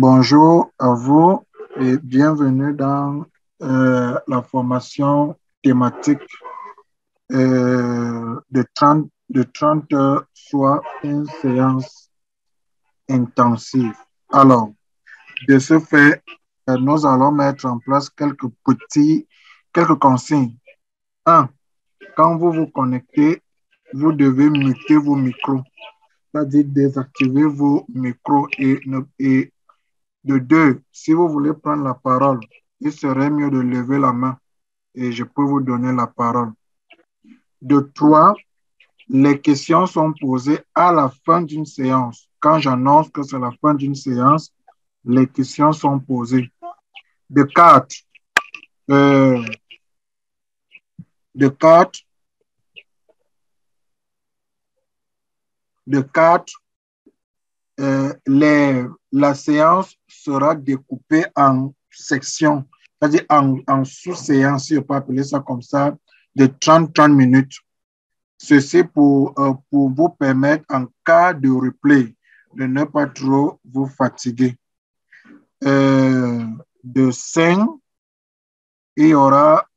Bonjour à vous et bienvenue dans la formation thématique de 30 heures, soit une séance intensive. Alors, de ce fait, nous allons mettre en place quelques consignes. Un, quand vous vous connectez, vous devez muter vos micros, c'est-à-dire désactiver vos micros et de deux, si vous voulez prendre la parole, il serait mieux de lever la main et je peux vous donner la parole. De trois, les questions sont posées à la fin d'une séance. Quand j'annonce que c'est la fin d'une séance, les questions sont posées. De quatre, euh, de quatre, de quatre, la séance sera découpée en sections, c'est-à-dire en sous-séances, si on peut appeler ça comme ça, de 30 minutes. Ceci pour vous permettre, en cas de replay, de ne pas trop vous fatiguer. De 5, il y aura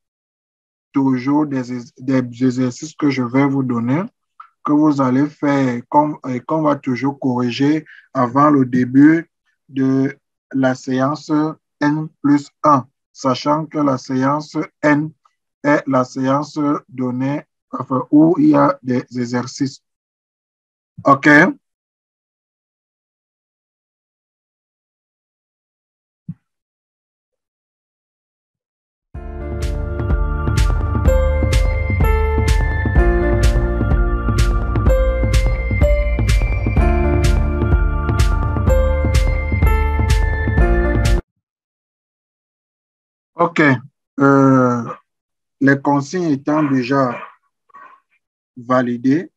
toujours des exercices que je vais vous donner, que vous allez faire, qu'on va toujours corriger avant le début de la séance N+1, sachant que la séance N est la séance donnée, enfin, où il y a des exercices. OK? OK. Les consignes étant déjà validées,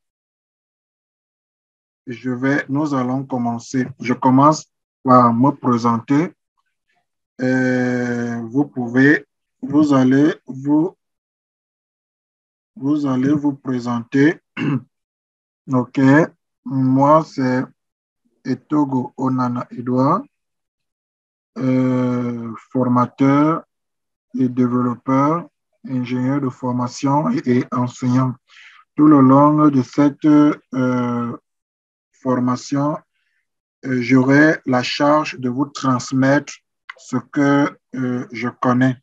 nous allons commencer. Je commence par me présenter. Vous allez vous présenter. OK. Moi, c'est Etogo Onana Edouard, formateur et développeur, ingénieur de formation et enseignant. Tout le long de cette formation, j'aurai la charge de vous transmettre ce que je connais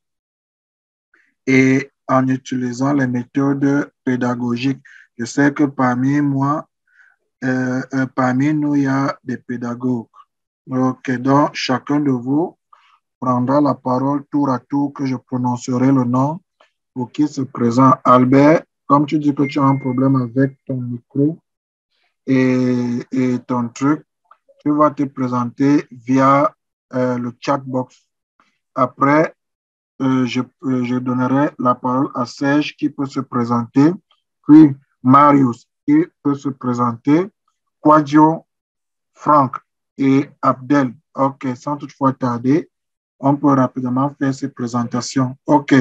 et en utilisant les méthodes pédagogiques. Je sais que parmi nous, il y a des pédagogues. Ok, donc chacun de vous prendra la parole tour à tour que je prononcerai le nom pour qu'il se présente. Albert, comme tu dis que tu as un problème avec ton micro et ton truc, tu vas te présenter via le chat box. Après, je donnerai la parole à Serge qui peut se présenter, puis Marius qui peut se présenter, Quadio, Franck et Abdel. OK, sans toutefois tarder, on peut rapidement faire ces présentations. OK,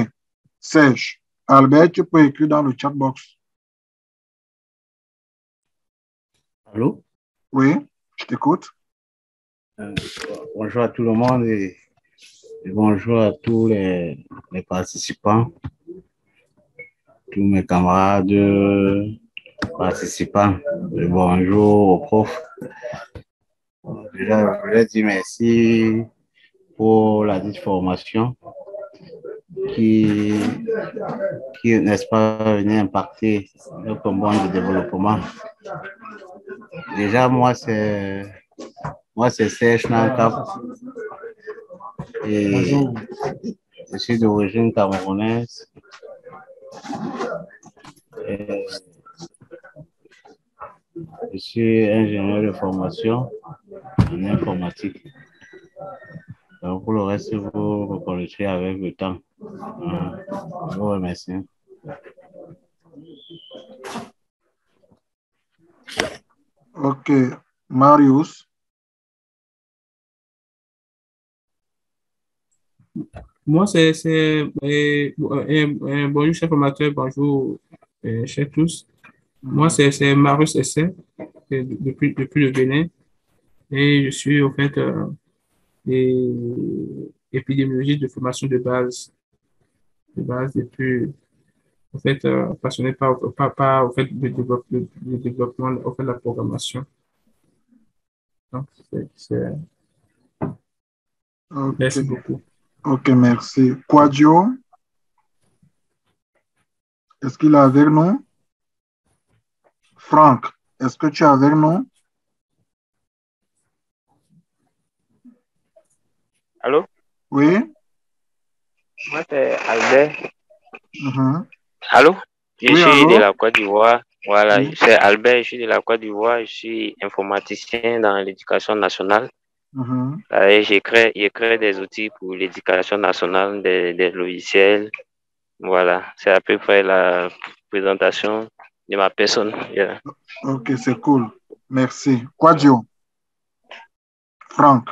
Serge, Albert, tu peux écrire dans le chat box. Allô? Oui, je t'écoute. Bonjour à tout le monde et bonjour à tous les participants, tous mes camarades participants. Et bonjour aux profs. Déjà, je voulais dire merci pour la dite formation qui n'est-ce pas, venu impacter notre monde de développement. Déjà, moi, c'est Serge Nankap et je suis d'origine camerounaise. Et je suis ingénieur de formation en informatique. Donc, pour le reste, vous vous connaîtrez avec le temps. Je vous remercie. OK, Marius. Moi, bonjour, chef formateur, bonjour, chers tous. Moi, c'est Marius Essai, depuis le Bénin. Et je suis, au fait, et épidémiologie de formation de base, et puis, en fait, passionné par, au fait, le développement, au fait, la programmation. Donc, Ok, merci beaucoup. ok, merci. Quadio, est-ce qu'il est avec nous? Franck, est-ce que tu es avec nous? Allô? Oui? Moi, c'est Albert. Mhm. Allô? Je Oui, suis de allô? la Côte d'Ivoire. Voilà, Oui. c'est Albert, je suis de la Côte d'Ivoire. Je suis informaticien dans l'éducation nationale. Mhm. Et je crée des outils pour l'éducation nationale, des logiciels. Voilà, c'est à peu près la présentation de ma personne. Yeah. Ok, c'est cool. Merci. Quadio, Franck.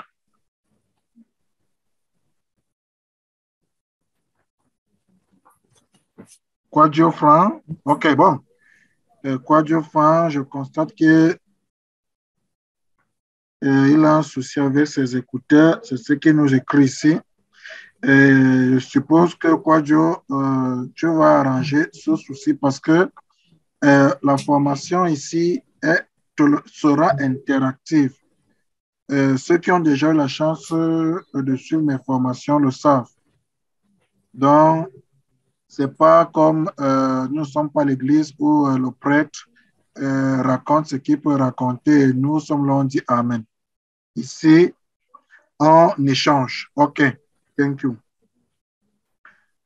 Quadio, Franck. Ok, bon. Quadio, Franck, je constate que il a un souci avec ses écouteurs. C'est ce qu'il nous écrit ici. Et je suppose que Quadio, tu vas arranger ce souci parce que la formation ici sera interactive. Ceux qui ont déjà eu la chance de suivre mes formations le savent. Donc, c'est pas comme nous ne sommes pas l'église où le prêtre raconte ce qu'il peut raconter et nous sommes là, on dit Amen. Ici, on échange. OK, thank you.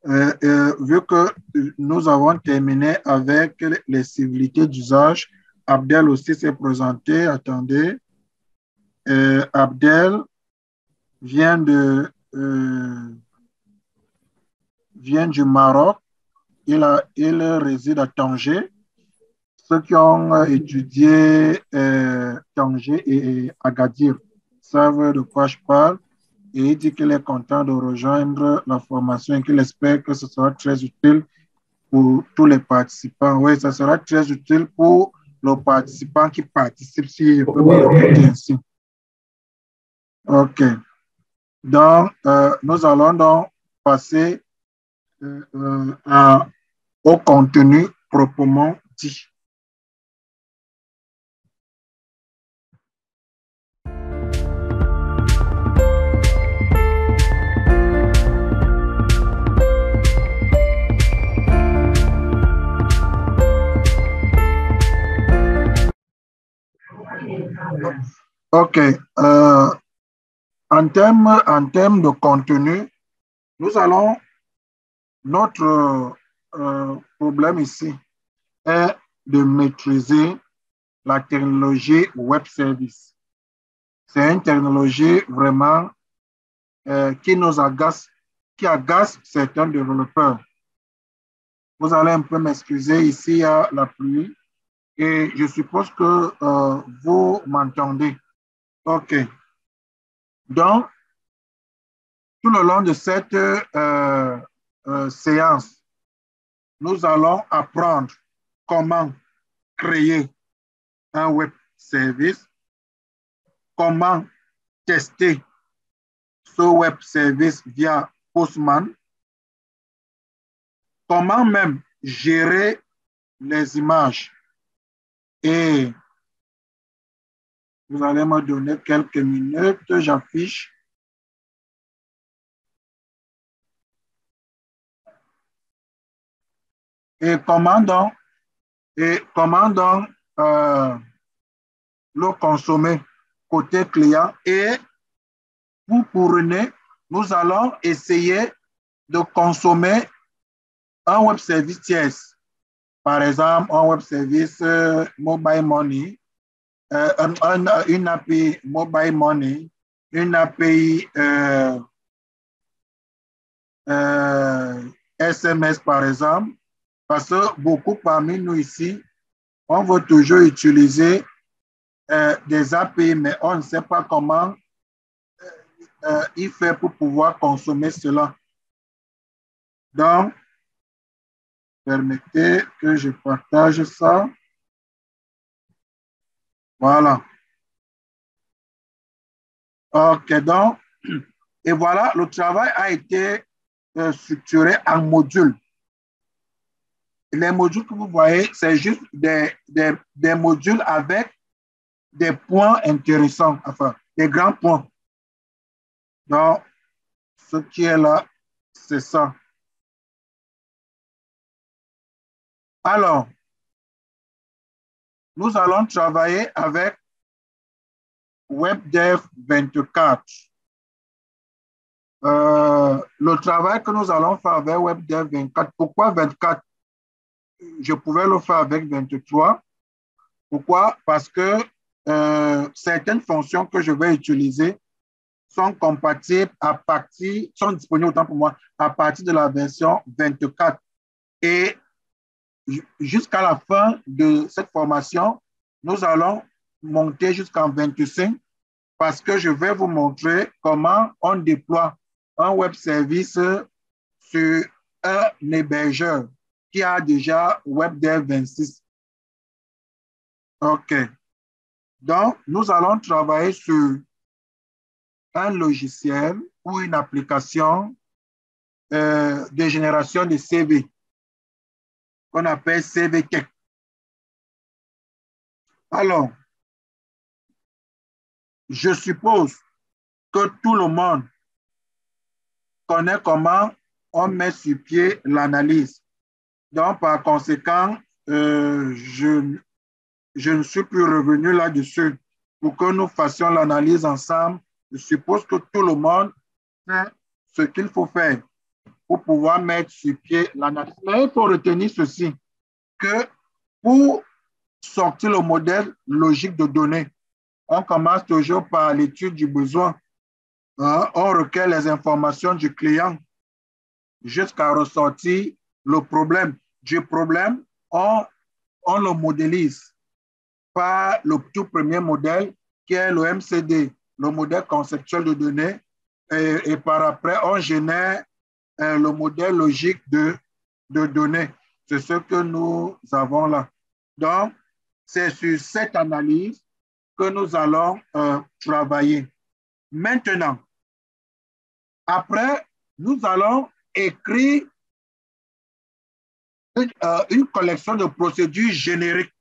Vu que nous avons terminé avec les civilités d'usage, Abdel aussi s'est présenté. Attendez. Abdel vient vient du Maroc. Il réside à Tanger. Ceux qui ont étudié Tanger et Agadir savent de quoi je parle. Et il dit qu'il est content de rejoindre la formation et qu'il espère que ce sera très utile pour tous les participants. Oui, ça sera très utile pour les participants qui participent, si je peux me répéter ainsi. OK. Donc, nous allons donc passer au contenu proprement dit. OK. En termes de contenu, nous allons, notre problème ici est de maîtriser la technologie web service. C'est une technologie vraiment qui nous agace, qui agace certains développeurs. Vous allez un peu m'excuser, ici il y a la pluie et je suppose que vous m'entendez. OK. Donc, tout le long de cette séance, nous allons apprendre comment créer un web service, comment tester ce web service via Postman, comment même gérer les images. Et vous allez me donner quelques minutes, j'affiche. Et comment donc le consommer côté client. Et pour René, nous allons essayer de consommer un web service tierce. Par exemple, un web service mobile money, une API mobile money, une API SMS par exemple, parce que beaucoup parmi nous ici, on veut toujours utiliser des API, mais on ne sait pas comment il fait pour pouvoir consommer cela. Donc, permettez que je partage ça. Voilà. OK, donc, Et voilà, le travail a été structuré en modules. Les modules que vous voyez, c'est juste des modules avec des points intéressants, enfin, des grands points. Donc, ce qui est là, c'est ça. Alors, nous allons travailler avec WebDev 24. Le travail que nous allons faire avec WebDev 24, pourquoi 24? Je pouvais le faire avec 23. Pourquoi? Parce que certaines fonctions que je vais utiliser sont compatibles sont disponibles autant pour moi à partir de la version 24. Et jusqu'à la fin de cette formation, nous allons monter jusqu'en 25 parce que je vais vous montrer comment on déploie un web service sur un hébergeur qui a déjà WebDev 26. OK. Donc, nous allons travailler sur un logiciel ou une application de génération de CV qu'on appelle CVTech. Alors, je suppose que tout le monde connaît comment on met sur pied l'analyse. Donc, par conséquent, je ne suis plus revenu là-dessus pour que nous fassions l'analyse ensemble. Je suppose que tout le monde sait ce qu'il faut faire pour pouvoir mettre sur pied l'analyse. Mais il faut retenir ceci, que pour sortir le modèle logique de données, on commence toujours par l'étude du besoin. Hein? On recueille les informations du client jusqu'à ressortir le problème. Du problème, on le modélise par le tout premier modèle qui est le MCD, le modèle conceptuel de données. Et par après, on génère le modèle logique de données. C'est ce que nous avons là. Donc, c'est sur cette analyse que nous allons travailler. Maintenant, après, nous allons écrire une collection de procédures génériques.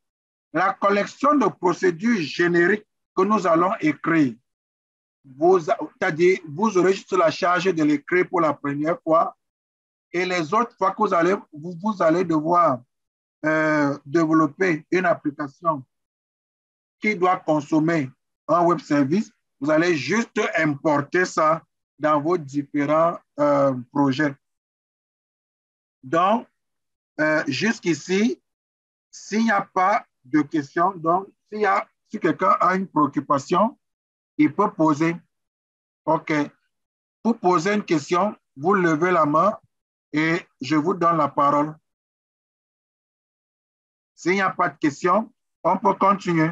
La collection de procédures génériques que nous allons écrire, c'est-à-dire vous aurez juste la charge de l'écrire pour la première fois et les autres fois que vous allez devoir développer une application qui doit consommer un web service, vous allez juste importer ça dans vos différents projets. Donc, jusqu'ici, s'il n'y a pas de questions, donc si quelqu'un a une préoccupation, il peut poser. OK. Pour poser une question, vous levez la main et je vous donne la parole. S'il n'y a pas de questions, on peut continuer.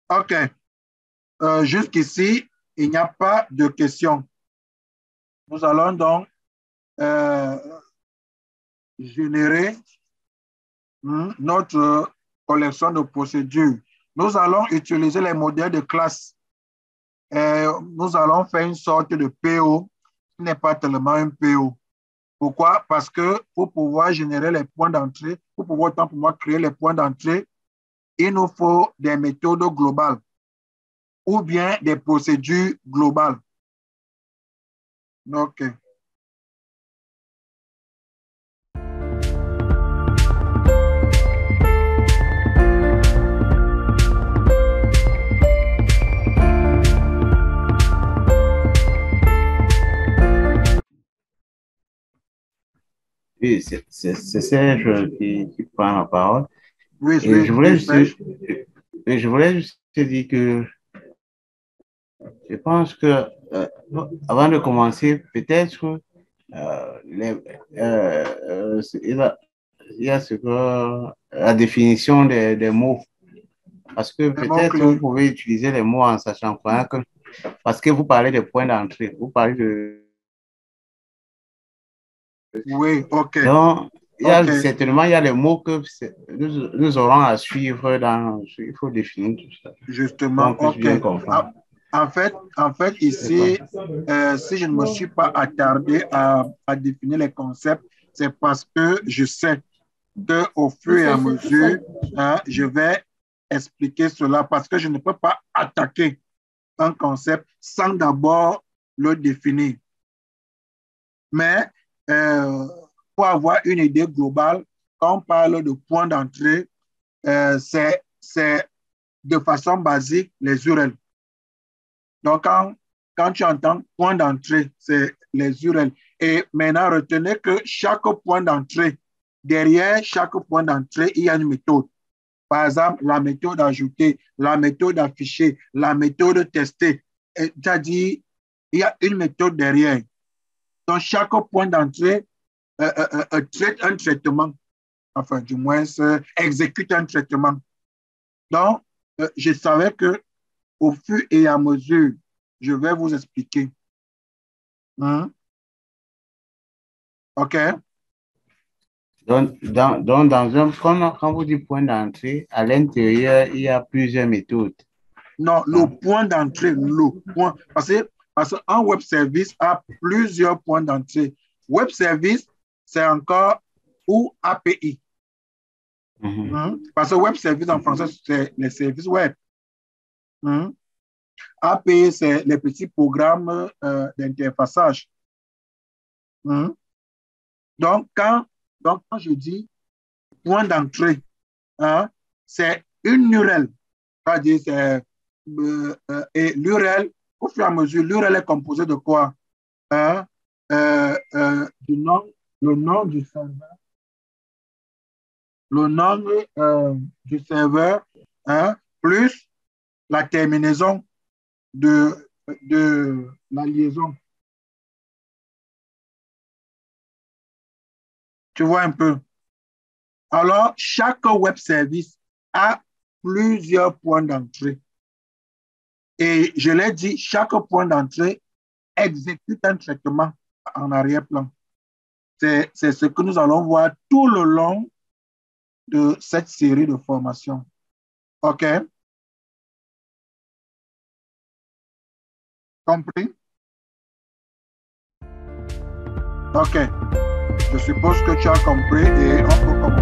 OK. Jusqu'ici, il n'y a pas de questions. Nous allons donc générer notre collection de procédures. Nous allons utiliser les modèles de classe. Nous allons faire une sorte de PO qui n'est pas tellement un PO. Pourquoi? Parce que pour pouvoir générer les points d'entrée, pour pouvoir créer les points d'entrée, il nous faut des méthodes globales ou bien des procédures globales. OK. Oui, c'est Serge qui prend la parole. Oui, Et je voulais juste te dire que je pense que avant de commencer, peut-être il y a ce que la définition des mots. Parce que peut-être vous pouvez utiliser les mots en sachant que Parce que vous parlez de points d'entrée. Vous parlez de... Oui, ok. Donc, Ok. certainement, il y a des mots que nous aurons à suivre dans... Il faut définir tout ça. Justement, Pour qu'on puisse ok. bien comprendre. En fait, ici, si je ne me suis pas attardé à définir les concepts, c'est parce que je sais qu'au fur et à mesure, je vais expliquer cela parce que je ne peux pas attaquer un concept sans d'abord le définir. Mais pour avoir une idée globale, quand on parle de point d'entrée, c'est de façon basique les URL. Donc, quand tu entends point d'entrée, c'est les URL. Et maintenant, retenez que chaque point d'entrée, derrière chaque point d'entrée, il y a une méthode. Par exemple, la méthode ajouter, la méthode afficher, la méthode tester. C'est-à-dire, il y a une méthode derrière. Donc, chaque point d'entrée traite un traitement, enfin, du moins, exécute un traitement. Donc, je savais que au fur et à mesure, je vais vous expliquer. OK? Donc, dans un, quand vous dites point d'entrée, à l'intérieur, il y a plusieurs méthodes. Non, le point d'entrée, parce qu'un web service a plusieurs points d'entrée. Web service, c'est encore ou API. Parce que web service en français, c'est les services web. API, c'est les petits programmes d'interfaçage. Donc, quand je dis point d'entrée, c'est une URL. C'est-à-dire, c'est et l'URL, au fur et à mesure, l'URL est composée de quoi? Le nom du serveur, du serveur, plus la terminaison de la liaison. Tu vois un peu? Alors, chaque web service a plusieurs points d'entrée. Et je l'ai dit, chaque point d'entrée exécute un traitement en arrière-plan. C'est ce que nous allons voir tout le long de cette série de formations. OK? Compris? OK. Je suppose que tu as compris et on peut commencer.